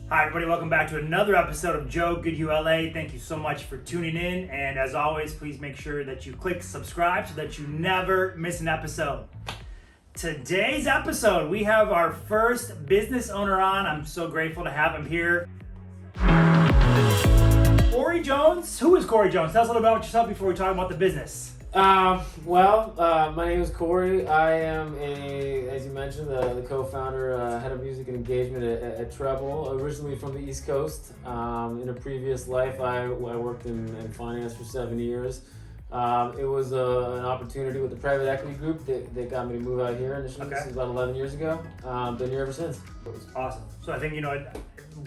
Hi everybody, welcome back to another episode of Joe Goodhue LA. Thank you so much for tuning in, and as always, please make sure that you click subscribe so that you never miss an episode. Today's episode, we have our first business owner on. I'm so grateful to have him here. Corey Jones. Who is Corey Jones? Tell us a little about yourself before we talk about the business. My name is Corey. I am as you mentioned, the co-founder, head of music and engagement at TREBEL, originally from the East Coast. In a previous life, I worked in finance for 7 years. It was an opportunity with the private equity group that got me to move out here initially. This was about 11 years ago. Been here ever since. Awesome. So I think,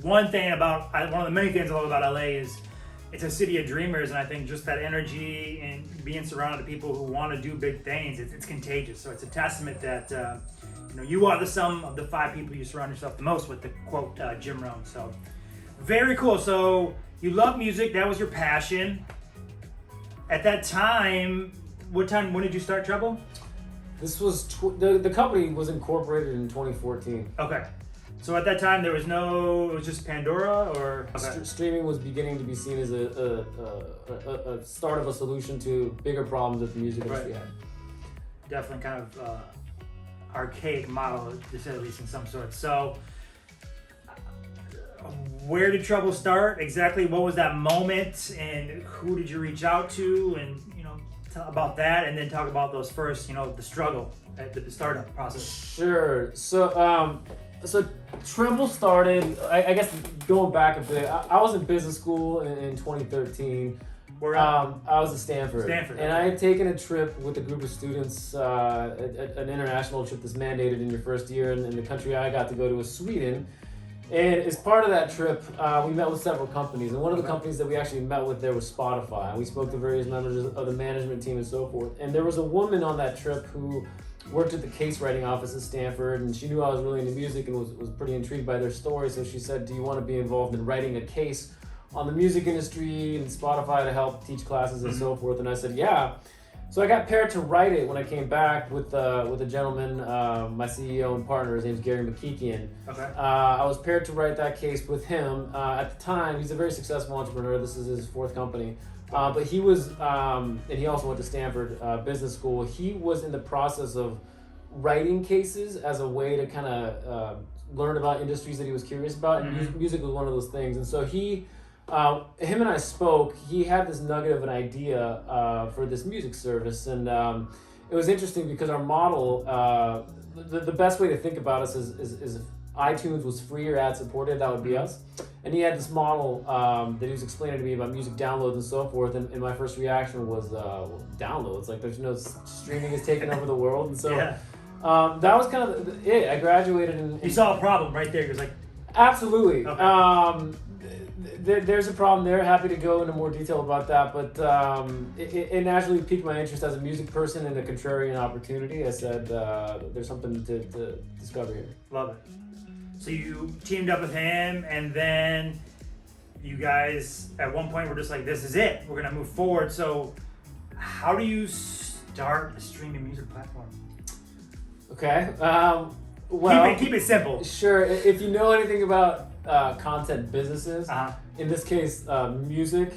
one of the many things I love about LA is it's a city of dreamers, and I think just that energy and being surrounded by people who want to do big things, it's contagious. So it's a testament that you are the sum of the 5 people you surround yourself the most with, the quote Jim Rohn. So very cool. So you love music, that was your passion. At that time, when did you start TREBEL? This was the company was incorporated in 2014. Okay. So at that time, it was just Pandora, or okay. Streaming was beginning to be seen as a start of a solution to bigger problems that the music industry had. Definitely kind of archaic model, to say at least in some sort. So where did TREBEL start? Exactly what was that moment, and who did you reach out to, and tell about that, and then talk about those first, the struggle at the startup process. Sure. So TREBEL started, I guess going back a bit, I was in business school in 2013. Where at? I was at Stanford. And I had taken a trip with a group of students, an international trip that's mandated in your first year, and the country I got to go to was Sweden. And as part of that trip, we met with several companies, and one of the companies that we actually met with there was Spotify. We spoke to various members of the management team and so forth. And there was a woman on that trip who worked at the case writing office at Stanford, and she knew I was really into music and was pretty intrigued by their story. So she said, "Do you want to be involved in writing a case on the music industry and Spotify to help teach classes and so forth?" And I said, "Yeah." So I got paired to write it when I came back with a gentleman, my CEO and partner. His name's Gary McKeekian. Okay. I was paired to write that case with him. At the time, he's a very successful entrepreneur. This is his 4th company. But he was, and he also went to Stanford Business School. He was in the process of writing cases as a way to kind of learn about industries that he was curious about. And music was one of those things. And so him and I spoke. He had this nugget of an idea for this music service, and it was interesting because our model, the best way to think about us is if iTunes was free or ad supported, that would be us. And he had this model that he was explaining to me about music downloads and so forth, and my first reaction was downloads. Like, there's no streaming is taking over the world, and so that was kind of it. I graduated and you saw a problem right there. You're like, absolutely. Okay. There's a problem there. Happy to go into more detail about that, but it naturally piqued my interest as a music person and a contrarian opportunity. I said, there's something to discover here. Love it. So you teamed up with him, and then you guys at one point were just like, this is it. We're going to move forward. So how do you start a streaming music platform? Okay. Keep it simple. Sure. If you know anything about content businesses, in this case music,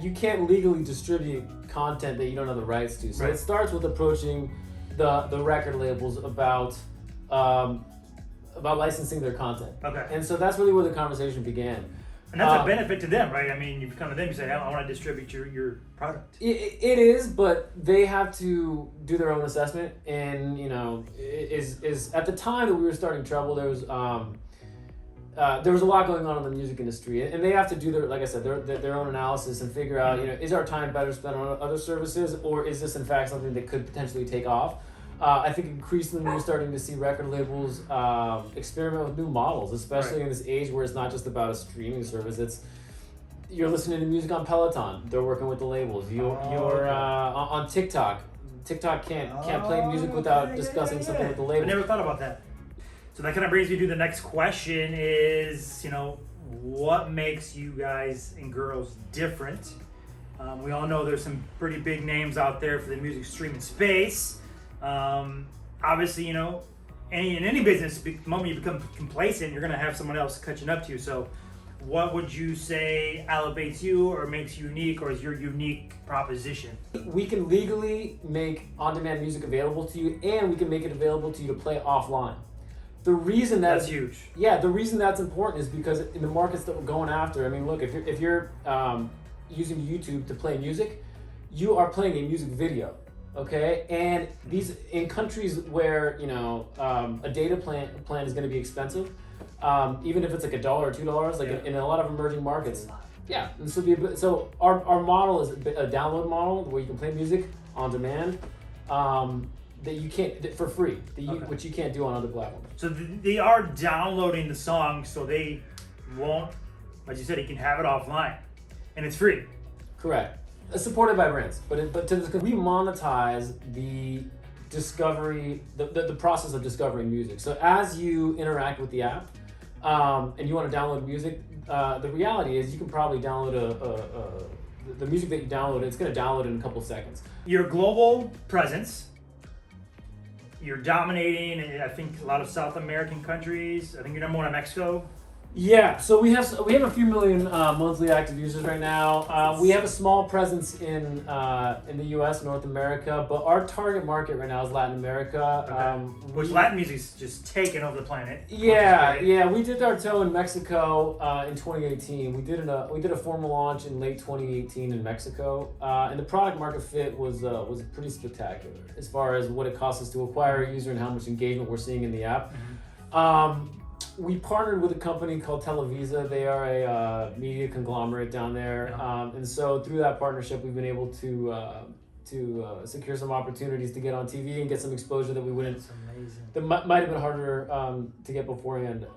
you can't legally distribute content that you don't have the rights to. So It starts with approaching the record labels about licensing their content. Okay. And so that's really where the conversation began. And that's a benefit to them, right? I mean, you come to them and say, I want to distribute your product. It is, but they have to do their own assessment. And, is at the time that we were starting TREBEL, there was a lot going on in the music industry, and they have to do their own analysis and figure out, is our time better spent on other services, or is this in fact something that could potentially take off? I think increasingly we're starting to see record labels experiment with new models, especially in this age where it's not just about a streaming service. You're listening to music on Peloton. They're working with the labels. You're on TikTok. TikTok can't play music without discussing something with the labels. I never thought about that. So that kind of brings me to the next question is, what makes you guys and girls different? We all know there's some pretty big names out there for the music streaming space. Obviously, in any business, the moment you become complacent, you're going to have someone else catching up to you. So what would you say elevates you or makes you unique, or is your unique proposition? We can legally make on-demand music available to you, and we can make it available to you to play offline. The reason that's huge. Yeah, the reason that's important is because in the markets that we're going after, I mean, look, if you're using YouTube to play music, you are playing a music video, okay? And these, in countries where, you know, a data plan is going to be expensive, even if it's like $1 or $2, like in a lot of emerging markets. Yeah, and so our model is a download model where you can play music on demand that you can't for free, which you can't do on other platforms. So they are downloading the song, so they won't, as you said, you can have it offline, and it's free. Correct. It's supported by brands, but we monetize the discovery, the process of discovering music. So as you interact with the app, and you want to download music, the reality is you can probably download the music that you download. It's going to download in a couple of seconds. Your global presence, you're dominating, I think, a lot of South American countries. I think you're number one in Mexico. Yeah, so we have a few million monthly active users right now. We have a small presence in the U.S., North America, but our target market right now is Latin America. Okay. Which Latin music's just taken over the planet. Yeah. We dipped our toe in Mexico in 2018. We did a formal launch in late 2018 in Mexico, and the product market fit was pretty spectacular as far as what it costs us to acquire a user and how much engagement we're seeing in the app. We partnered with a company called Televisa. They are a media conglomerate down there, and so through that partnership, we've been able to secure some opportunities to get on TV and get some exposure that we wouldn't. That's amazing. That might have been harder to get beforehand,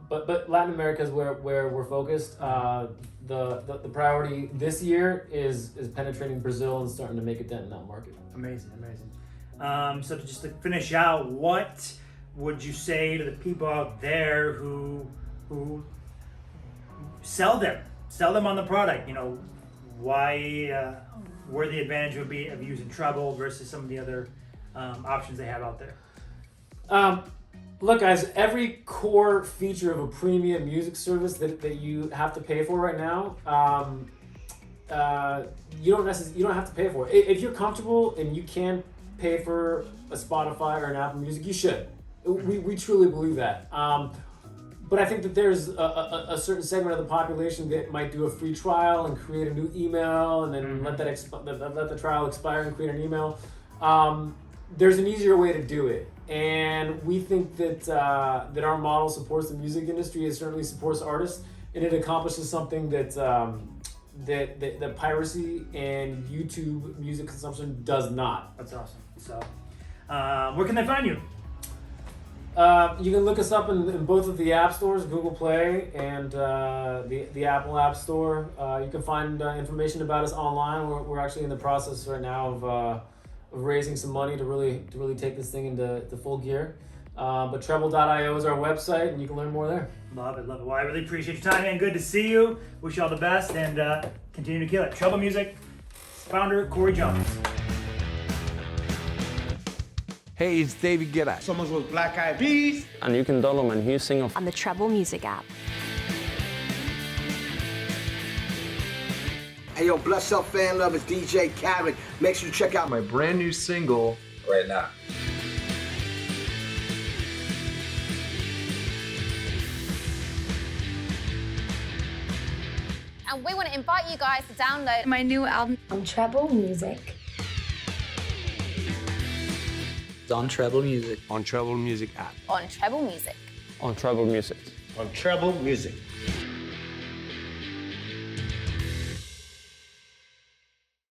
but Latin America is where we're focused. The priority this year is penetrating Brazil and starting to make a dent in that market. Amazing. So just to finish out, what would you say to the people out there who sell them on the product? You know, why, where the advantage would be of using Treble versus some of the other options they have out there? Look, guys, every core feature of a premium music service that you have to pay for right now, you don't have to pay for it. If you're comfortable and you can pay for a Spotify or an Apple Music, you should. We truly believe that. But I think that there's a certain segment of the population that might do a free trial and create a new email and then let the trial expire and create an email. There's an easier way to do it. And we think that our model supports the music industry. It certainly supports artists, and it accomplishes something that piracy and YouTube music consumption does not. That's awesome. So, where can they find you? You can look us up in both of the app stores, Google Play and the Apple App Store. You can find information about us online. We're actually in the process right now of raising some money to really take this thing into full gear. But treble.io is our website, and you can learn more there. Love it. Well, I really appreciate your time, man. Good to see you. Wish you all the best, and continue to kill it. Treble Music founder Corey Jones. Hey, it's David Guetta. Somos los Black Eyed Peas. And you can download my new single on the Treble Music app. Hey, yo, Bless Up Fan Love, it's DJ Khaled. Make sure you check out My brand new single right now. And we want to invite you guys to download My new album on Treble Music. on Treble Music. On Treble Music app. on Treble Music. On Treble Music. on Treble Music.